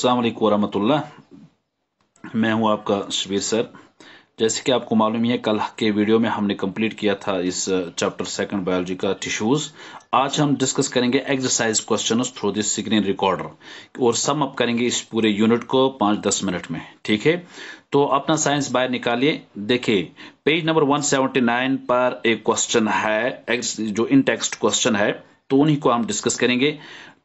अस्सलाम वालेकुम वरहमतुल्लाह। मैं हूं आपका शबीर सर। जैसे कि आपको मालूम ही है, कल के वीडियो में हमने कंप्लीट किया था इस चैप्टर सेकंड बायोलॉजी का टिश्यूज। आज हम डिस्कस करेंगे exercise questions through this screen recorder और सम अप करेंगे इस पूरे यूनिट को 5-10 मिनट में। ठीक है, तो अपना साइंस बाहर निकालिए। देखिए पेज नंबर 179 पर एक क्वेश्चन है, जो इन टेक्स्ट क्वेश्चन है, तो उन्हीं को हम डिस्कस करेंगे।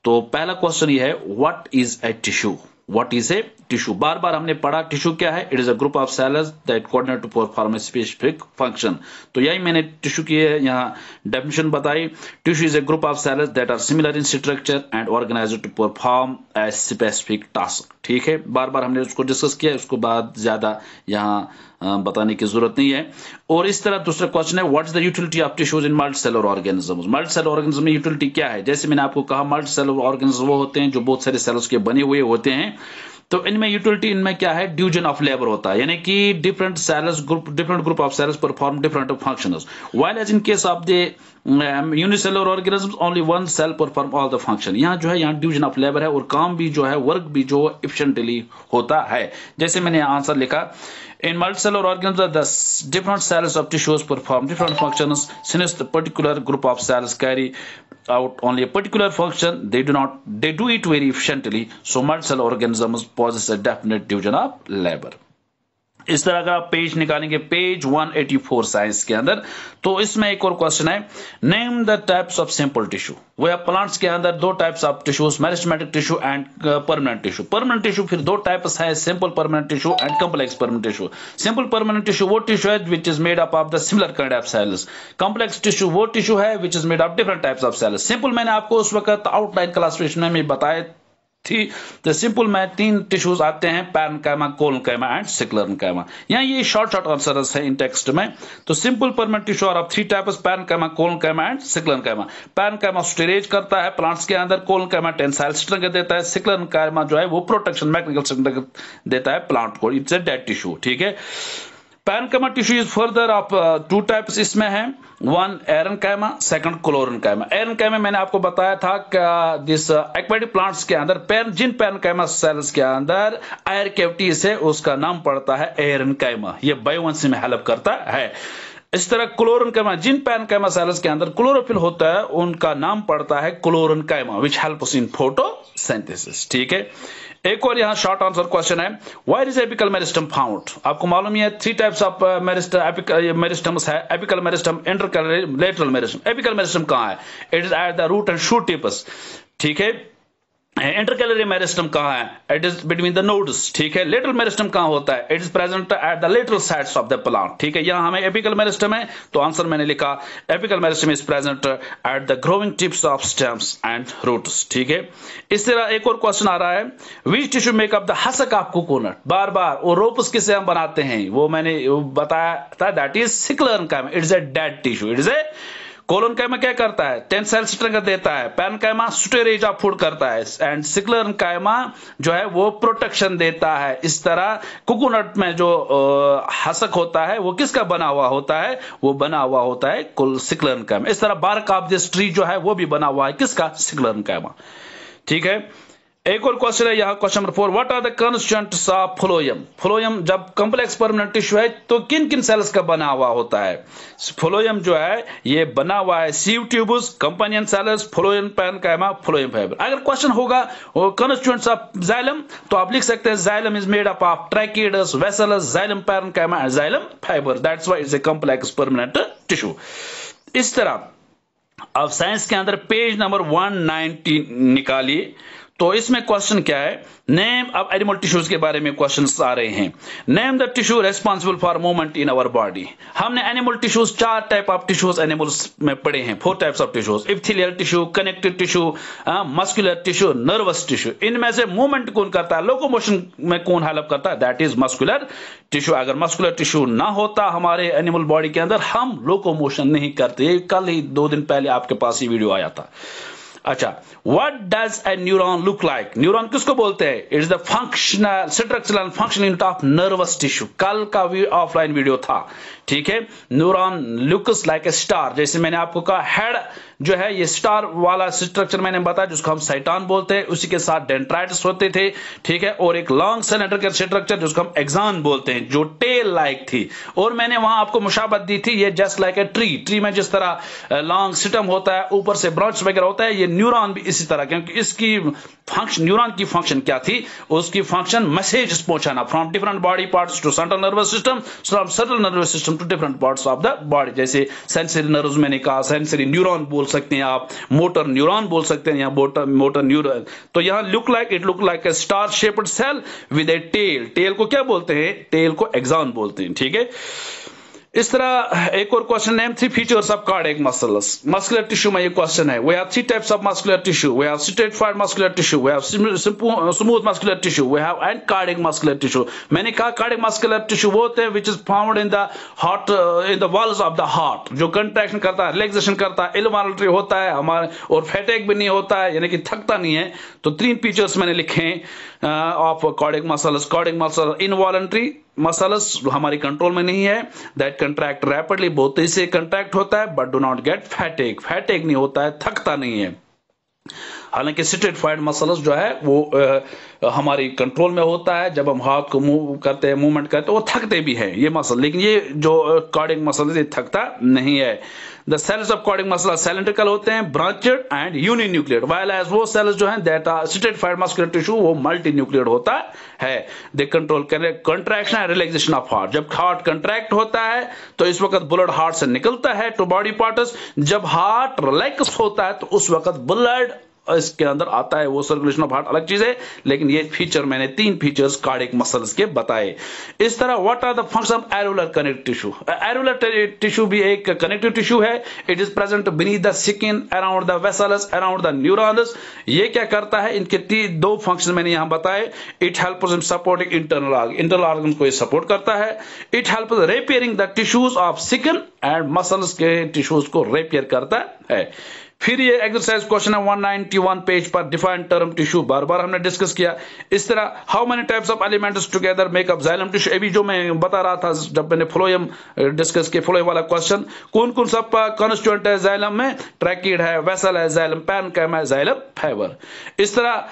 तो पहला क्वेश्चन ये है, what is a tissue? What is a tissue? बार बार हमने पढ़ा टिश्यू क्या है। It is a group of cells that coordinate to perform a specific function. तो यही मैंने टिश्यू की यहाँ डेफिनेशन बताई। Tissue is a group of cells that are similar in structure and organized to perform a specific task. ठीक है, बार बार हमने उसको डिस्कस किया, उसको बाद ज्यादा यहाँ बताने की जरूरत नहीं है। और इस तरह दूसरा क्वेश्चन है, what is the utility of tissues in multicellular organisms? Multicellular organism में यूटिलिटी क्या है? जैसे मैंने आपको कहा, मल्टीसेलुलर ऑर्गेनिज्म वो होते हैं जो बहुत सारे सेल्स के बने हुए होते हैं। तो इनमें यूटिलिटी इनमें क्या है? डिवीजन ऑफ लेबर होता है, यानी कि different cells different group of cells perform different functions, while as in case of the unicellular organisms only one cell perform all the function. यहाँ जो है, यहाँ डिवीजन ऑफ लेबर है और काम भी जो है, वर्क भी जो एफिशिएंटली होता है। जैसे मैंने आंसर लिखा, in multicellular organisms the different cells of tissues perform different functions since the particular group of cells carry out only a particular function. They do it very efficiently, so multicellular organisms possess a definite division of labor. इस तरह का page निकालेंगे, page 184 science के अंदर। तो इसमें एक और क्वेश्चन है, name the types of simple tissue. वो है प्लांट्स के अंदर दो types of tissues, meristematic tissue and permanent tissue. Permanent tissue फिर दो टाइप्स है, simple permanent tissue and complex permanent tissue. Simple permanent tissue वो टिश्यू है which is made up of the similar kind of cells. Complex tissue वो tissue है which is made of different types of cells. Simple मैंने आपको उस वक्त outline classification में बताया थी। तो सिंपल में तीन टिश्यूज आते हैं, पैरेन्काइमा, कोलोनकाइमा एंड सिक्लेरेन्काइमा। यहाँ ये शॉर्ट आंसर्स है इन टेक्स्ट में। तो सिंपल परमानेंट टिश्यू और three types, parenchyma, collenchyma and sclerenchyma. Parenchyma storage करता है प्लांट्स के अंदर, कोलोनकाइमा टेंसाइल स्ट्रेंथ देता है, सिक्लेरेन्काइमा जो है वो प्रोटेक्शन मैकेनिकल स्ट्रेंथ देता है प्लांट को। It's a dead tissue. ठीक है, parenchyma tissue is further of two types इसमें है, वन एरेन्काइमा, सेकंड क्लोरेन्काइमा। एरेन्काइमा मैंने आपको बताया था कि दिस एक्वेटिक प्लांट्स के अंदर जिन पैरेन्काइमा सेल्स के अंदर एयर कैविटी से उसका नाम पड़ता है एरेन्काइमा। ये बायोवंशी में हेल्प करता है। इस तरह क्लोरेन्काइमा, जिन पैरेन्काइमा सेल्स के अंदर क्लोरोफिल होता है उनका नाम पड़ता है क्लोरेन्काइमा विच हेल्प्स इन फोटोसिंथेसिस। ठीक है, एक और यहाँ शॉर्ट आंसर क्वेश्चन है, where is apical meristem found? आपको मालूम है थ्री टाइप्स ऑफ मेरिस्टम्स है, apical meristem, interlateral meristem. Apical meristem कहाँ है? It is at the root and shoot tips. ठीक है, इंटरकैलरी मेरिस्टम कहाँ है? It is between the nodes. ठीक है, लेटरल मेरिस्टम कहाँ होता है? It is present at the lateral sides of the plant. ठीक है, यहाँ हमें एपिकल मेरिस्टम है, तो आंसर मैंने लिखा, apical meristem is present at the growing tips of stems and roots. ठीक है, इस तरह एक और क्वेश्चन आ रहा है, which tissue make up the husk of coconut? बार बार और रोपस किससे हम बनाते हैं वो मैंने बताया था, that is sclerenchyma. It is a dead tissue. It is a collenchyma क्या करता है? टेंसाइल स्ट्रेंथ देता है। पैरेन्काइमा स्टोरेज ऑफ फूड करता है एंड सिक्लेरेन्काइमा जो है वो प्रोटेक्शन देता है। इस तरह कोकोनट में जो हसक होता है वो किसका बना हुआ होता है? वो बना हुआ होता है सिक्लेरेन्काइमा। इस तरह बार्क ऑफ दिस ट्री जो है वो भी बना हुआ है किसका? सिक्लेरेन्काइमा। ठीक है, एक और क्वेश्चन है यहाँ, question number 4, what are the constituents of phloem? Phloem जब कॉम्प्लेक्स परमानेंट टिश्यू है तो किन किन सेल्स का बना हुआ होता है? फ्लोएम जो है ये बना हुआ है sieve tubes, companion cells, phloem parenchyma, phloem fibre. अगर क्वेश्चन होगा कंस्टिट्यूएंट्स ऑफ जाइलम तो आप लिख सकते हैं xylem is made up of tracheids, vessels, xylem parenchyma and xylem fibre. That's why it's a complex permanent tissue. इस तरह अब साइंस के अंदर पेज नंबर 190 निकालिए। तो इसमें क्वेश्चन क्या है, नेम, अब एनिमल टिश्यूज के बारे में क्वेश्चंस आ रहे हैं। Name the tissue responsible for movement in our body. हमने एनिमल टिश्यूज, चार टाइप ऑफ टिश्यूज एनिमल्स में पढ़े हैं, 4 types of tissues, epithelial tissue, connective tissue, muscular tissue, nervous tissue. इनमें से मूवमेंट कौन करता है? लोकोमोशन में कौन हेल्प करता है? That is muscular tissue. अगर मस्कुलर टिश्यू ना होता हमारे एनिमल बॉडी के अंदर, हम लोकोमोशन नहीं करते। कल ही 2 दिन पहले आपके पास ये वीडियो आया था। अच्छा, what does a neuron look like? Neuron किसको बोलते हैं? It is the functional structural and functional unit of nervous tissue. कल का ऑफलाइन वीडियो था। ठीक है, neuron looks like a star. जैसे मैंने आपको कहा, हेड जो है ये स्टार वाला स्ट्रक्चर मैंने बताया जिसको हम साइटॉन बोलते हैं, उसी के साथ डेंड्राइट्स होते थे, ठीक है, और एक लॉन्ग सिलेंडर स्ट्रक्चर जिसको हम एक्सॉन बोलते हैं जो टेल लाइक थी। और मैंने वहां आपको मुशाबत दी थी, ये जस्ट लाइक ए ट्री में जिस तरह लॉन्ग स्टेम होता है, ऊपर से ब्रांच वगैरह होता है, ये न्यूरॉन भी इसी तरह, क्योंकि इसकी फंक्शन, न्यूरॉन की फंक्शन क्या थी, उसकी फंक्शन मैसेज पहुंचाना from different body parts to central nervous system, from central nervous system to different parts of the body. जैसे सेंसरी नर्व्स मैंने कहा, सेंसरी न्यूरॉन बोल सकते हैं आप, मोटर न्यूरॉन बोल सकते हैं, या मोटर न्यूरॉन। तो यहां look like a star shaped cell with a tail. Tail को क्या बोलते हैं? टेल को एक्सॉन बोलते हैं, ठीक है। इस तरह एक और question, name 3 features of cardiac muscles. Muscular tissue में ये क्वेश्चन है। We have 3 types of muscular tissue. We have stratified muscular tissue, we have smooth muscular tissue, we have and cardiac muscular tissue. मैंने कहा cardiac muscular tissue वो होते हैं which is found in the heart, in the walls of the heart, जो contraction करता है, relaxation करता है, इनवॉलंटरी होता है हमारे, और फैटिग भी नहीं होता है, यानी कि थकता नहीं है। तो 3 फीचर्स मैंने लिखे हैं of cardiac muscles. Cardiac muscle involuntary muscles हमारी कंट्रोल में नहीं है, दैट कंट्रैक्ट रैपिडली, बहुत तेजी से कंट्रैक्ट होता है, but do not gate fatigue, fatigue नहीं होता है, थकता नहीं है। हालांकि स्ट्रेटिफाइड मसल्स जो है वो हमारी कंट्रोल में होता है, जब हम हाथ को मूव करते हैं, मूवमेंट करते हैं, वो थकते भी हैं ये मसल, लेकिन ये जो कार्डियक मसल ये थकता नहीं है। The cells of cardiac muscle cylindrical होते हैं, branched and uninucleate, while as वो सेल्स जो हैं that are stratified muscular tissue वो मल्टीन्यूक्लियड होता है। They control contraction and relaxation of heart. जब हार्ट कंट्रैक्ट होता है तो इस वक्त ब्लड हार्ट से निकलता है टू बॉडी पार्ट्स, जब हार्ट रिलैक्स होता है तो उस वक्त ब्लड इसके अंदर आता है, वो सर्कुलेशन ऑफ हार्ट अलग चीज है, लेकिन ये फीचर मैंने 3 फीचर्स कार्डियक मसल्स के बताए। इस तरह what are the function of areolar connective tissue. Areolar tissue भी एक कनेक्टिव टिश्यू है। It is present beneath the skin, around the vessels, around the neurons. ये क्या करता है? इनके 2 फंक्शन मैंने यहां बताए। It helps in supporting internal organ को ये सपोर्ट करता है। It helps repairing the tissues of skin and muscles के टिश्यूज को रिपेयर करता है। फिर ये एक्सरसाइज क्वेश्चन है 191 पेज पर, डिफाइन टर्म टिश्यू, बार बार हमने डिस्कस किया। इस तरह how many types of elements together make up xylem tissue. अभी जो मैं बता रहा था जब मैंने फ्लोएम डिस्कस किया, फ्लोएम वाला क्वेश्चन, कौन कौन सब कॉन्स्टिट्यूएंट है जाइलम में? ट्रैकिड है, वेसल है, जाइलम पैरेन्काइमा है, जाइलम फाइबर। इस तरह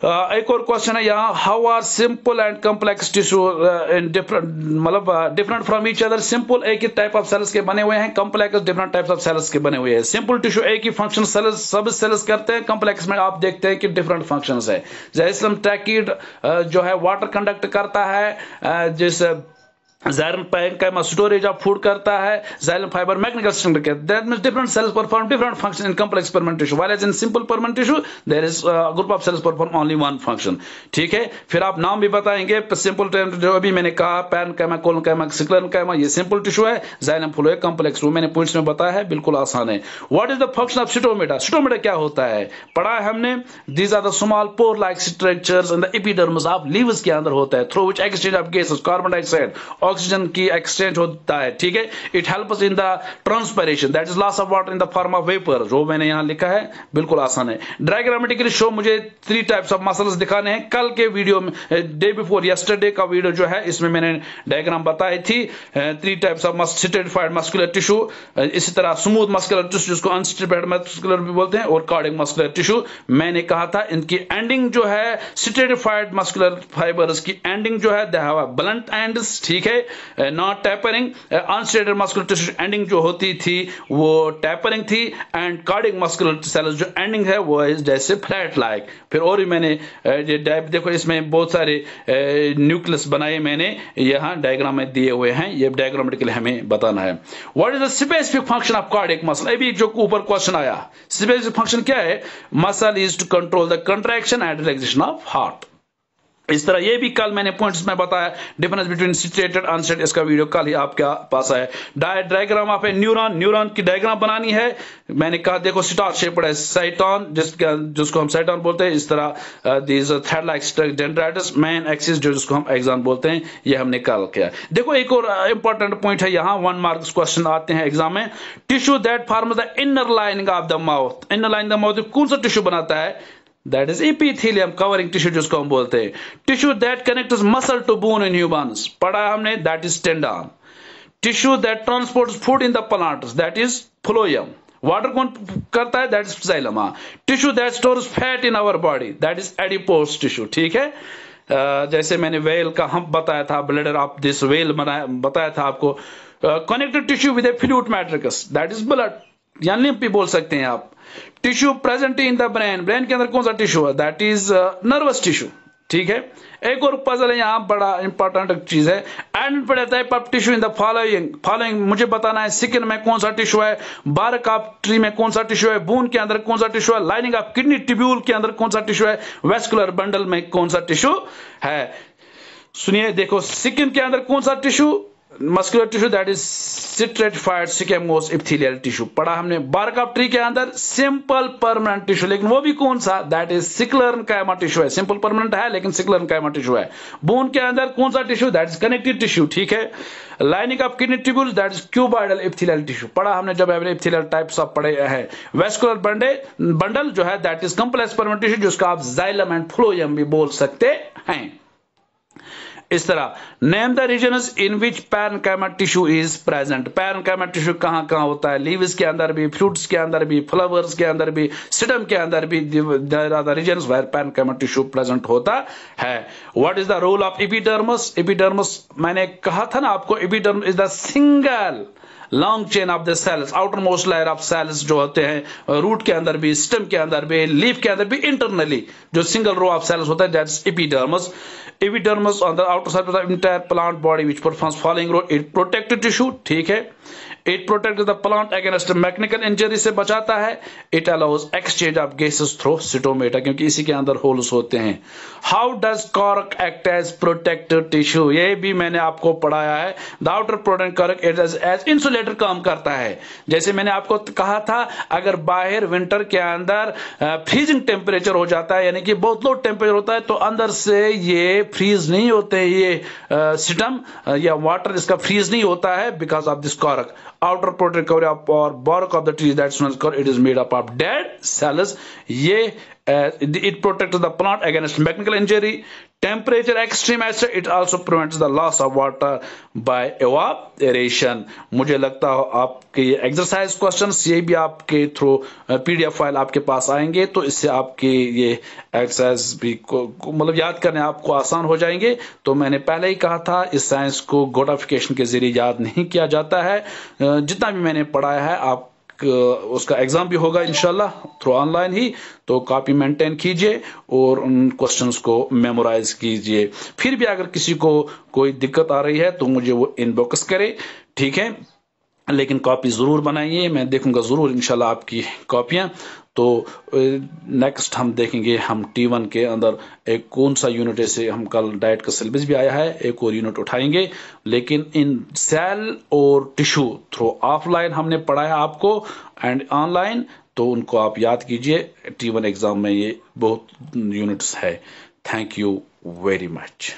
एक और क्वेश्चन है यहाँ, how are simple and complex tissue in different, मतलब different from each other. Simple एक ही टाइप ऑफ सेल्स के बने हुए हैं, complex different types of cells के बने हुए हैं। सिंपल टिश्यू एक ही फंक्शन सेल्स सब सेल्स करते हैं, कॉम्प्लेक्स में आप देखते हैं कि डिफरेंट फंक्शंस है। जैसे हम ट्रैकिड जो है वाटर कंडक्ट करता है, जैसे xylem parenchyma storage of food करता है, जाइलम फाइबर मैकेनिकल स्ट्रक्चर करता है। That means different cells perform different function in complex permanent tissue, while as in simple permanent tissue there is group of cells perform only one function. ठीक है, फिर आप नाम भी बताएंगे। सिंपल जो अभी मैंने कहा पैरेन्काइमा, कोलोनकाइमा, स्क्लेरेन्काइमा, ये सिंपल टिश्यू है। जाइलम फ्लोएम कॉम्प्लेक्स, वो मैंने पॉइंट्स में बताया है, बिल्कुल आसान है। What is the function of stomata. Stomata क्या होता है पढ़ा है हमने। These are the small pore like structures in the epidermis of leaves के अंदर होता है, through which exchange of gases, carbon dioxide, oxygen की एक्सचेंज होता है। ठीक है, it helps in the transpiration, that is loss of water in the form of vapour, जो मैंने यहां लिखा है, बिल्कुल आसान है। डायग्रामेटिकली शो, मुझे 3 टाइप्स ऑफ मसल्स दिखाने हैं। कल के वीडियो में, डे बिफोर यस्टरडे का वीडियो जो है, इसमें मैंने डायग्राम बताई थी। 3 types of stratified muscular tissue, इसी तरह स्मूथ मस्कुलर टिश्यू जिसको अनस्ट्रेटिफाइड मस्कुलर भी बोलते हैं, और कार्डियक मस्कुलर टिश्यू। मैंने कहा था इनकी एंडिंग जो है, स्ट्रेटिफाइड मस्कुलर फाइबर्स की एंडिंग जो है, they have a blunt ends, ठीक है, not tapering. Unstriated muscular tissue ending जो होती थी वो टैपरिंग थी, एंड कार्डियक मस्कुलर सेल्स जो एंडिंग है वो है जैसे फ्लैट लाइक। फिर और भी मैंने देखो इसमें बहुत सारे न्यूक्लियस बनाए मैंने, यहां डायग्राम में दिए हुए हैं, ये डायग्रामेटिकली हमें बताना है। What is the specific function of cardiac muscle. अभी जो ऊपर क्वेश्चन आया, स्पेसिफिक फंक्शन क्या है? Muscle is to control the contraction and relaxation of heart. इस तरह ये भी कल मैंने पॉइंट्स में बताया, डिफरेंस बिटवीन स्ट्रेटेड अनस्ट्रेटेड, इसका वीडियो कल ही आपके पास है। Diagram of a neuron, neuron की डायग्राम बनानी है। मैंने कहा देखो स्टार शेप्ड है साइटॉन, जिसको हम साइटॉन बोलते हैं। इस तरह this thread like dendrites, main axis जिसको हम एक्सॉन बोलते हैं, ये हमने कल किया। देखो एक और इंपॉर्टेंट पॉइंट है यहाँ, 1 मार्क्स क्वेश्चन आते हैं एग्जाम में। Tissue that forms the inner lining of the mouth. Inner lining of the mouth कौन सा टिश्यू बनाता है? That is epithelium covering tissue जिसको हम बोलते हैं। Tissue that connects muscle to bone in humans, पढ़ा हमने, that is tendon. Tissue that transports food in the plants, that is phloem. Water कौन करता है? That is xylem. Tissue that stores fat in our body, that is adipose tissue, ठीक है। जैसे मैंने well का हम बताया था, ब्लडर ऑफ दिस वेल बताया था आपको। Connected tissue with A fluid matrix, that is blood, या लिम्फ भी बोल सकते हैं आप। Tissue present in the brain, brain के अंदर कौन सा टिश्यू है? दैट इज नर्वस टिश्यू, ठीक है। एक और पजल है यहाँ, बड़ा इंपॉर्टेंट चीज है। Identify the type of tissue in the following मुझे बताना है, स्किन में कौन सा टिश्यू है, बारक ऑफ ट्री में कौन सा टिश्यू है, बोन के अंदर कौन सा टिश्यू है, लाइनिंग ऑफ किडनी ट्यूब्यूल के अंदर कौन सा टिश्यू है, वेस्कुलर बंडल में कौन सा टिश्यू है। सुनिए, देखो, स्किन के अंदर कौन सा tissue? Muscular tissue, that is stratified squamous epithelial tissue पढ़ा हमने। बार्क ऑफ ट्री के अंदर सिंपल परमानेंट टिश्यू, लेकिन वो भी कौन सा? दैट इज सिकुलर कायमा टिश्यू है। सिंपल परमानेंट है लेकिन सिकुलर कायमा टिश्यू है। बोन के अंदर कौन सा tissue? That is connective tissue, ठीक है। Lining of kidney tubule, that is cuboidal epithelial tissue पढ़ा हमने जब एपिथेलियल टाइप्स ऑफ पढ़े हैं। वेस्कुलर बंडल जो है that is complex permanent tissue, जिसको आप जाइलम एंड फ्लोएम भी बोल सकते हैं। इस तरह name the regions in which parenchyma tissue is present. Parenchyma tissue कहां कहां होता है? लीव्स के अंदर भी, फ्रूट्स के अंदर भी, फ्लावर्स के अंदर भी, स्टेम के अंदर भी, the regions where parenchyma tissue present होता है। What is the role of epidermis? Epidermis मैंने कहा था ना आपको, epidermis is the single long chain of the cells, outermost layer of cells जो होते हैं रूट के अंदर भी, स्टेम के अंदर भी, लीफ के अंदर भी, इंटरनली जो सिंगल रो ऑफ सेल्स होता है, that's epidermis. Epidermis on the outer surface of the entire plant body which performs following role. It protects tissue, ठीक है। It protects the plant against mechanical injury से बचाता है। It allows exchange of gases through stomata, क्योंकि इसी के अंदर holes होते हैं। How does cork act as protective tissue? ये भी मैंने आपको पढ़ाया है। The outer product cork as insulator काम करता है। जैसे मैंने आपको कहा था, अगर बाहर विंटर के अंदर फ्रीजिंग टेम्परेचर हो जाता है, यानी कि बहुत लो टेम्परेचर होता है, तो अंदर से ये फ्रीज नहीं होते, ये सिस्टम या वाटर इसका फ्रीज नहीं होता है because of this cork. outer protective cover or bark of the tree, that's known as cork. It is made up of dead cells. ये it protects the plant against mechanical injury, temperature extreme, it also prevents the loss of water by evaporation. मुझे लगता है आपके exercise questions ये भी आपके through PDF file आपके पास आएंगे, तो इससे आपके ये एक्सरसाइज भी मतलब याद करने आपको आसान हो जाएंगे। तो मैंने पहले ही कहा था, इस साइंस को गोटाफिकेशन के जरिए याद नहीं किया जाता है। जितना भी मैंने पढ़ाया है आप उसका एग्जाम भी होगा इंशाल्लाह थ्रू ऑनलाइन ही, तो कॉपी मेंटेन कीजिए और उन क्वेश्चंस को मेमोराइज कीजिए। फिर भी अगर किसी को कोई दिक्कत आ रही है तो मुझे वो इनबॉक्स करे, ठीक है, लेकिन कॉपी जरूर बनाइए, मैं देखूंगा जरूर इंशाल्लाह आपकी कॉपियां। तो नेक्स्ट हम देखेंगे हम T1 के अंदर एक कौन सा यूनिट, से हम कल डाइट का सिलेबस भी आया है, एक और यूनिट उठाएंगे, लेकिन इन सेल और टिश्यू थ्रू ऑफलाइन हमने पढ़ाया आपको एंड ऑनलाइन, तो उनको आप याद कीजिए। T1 एग्जाम में ये बहुत यूनिट्स है। Thank you very much.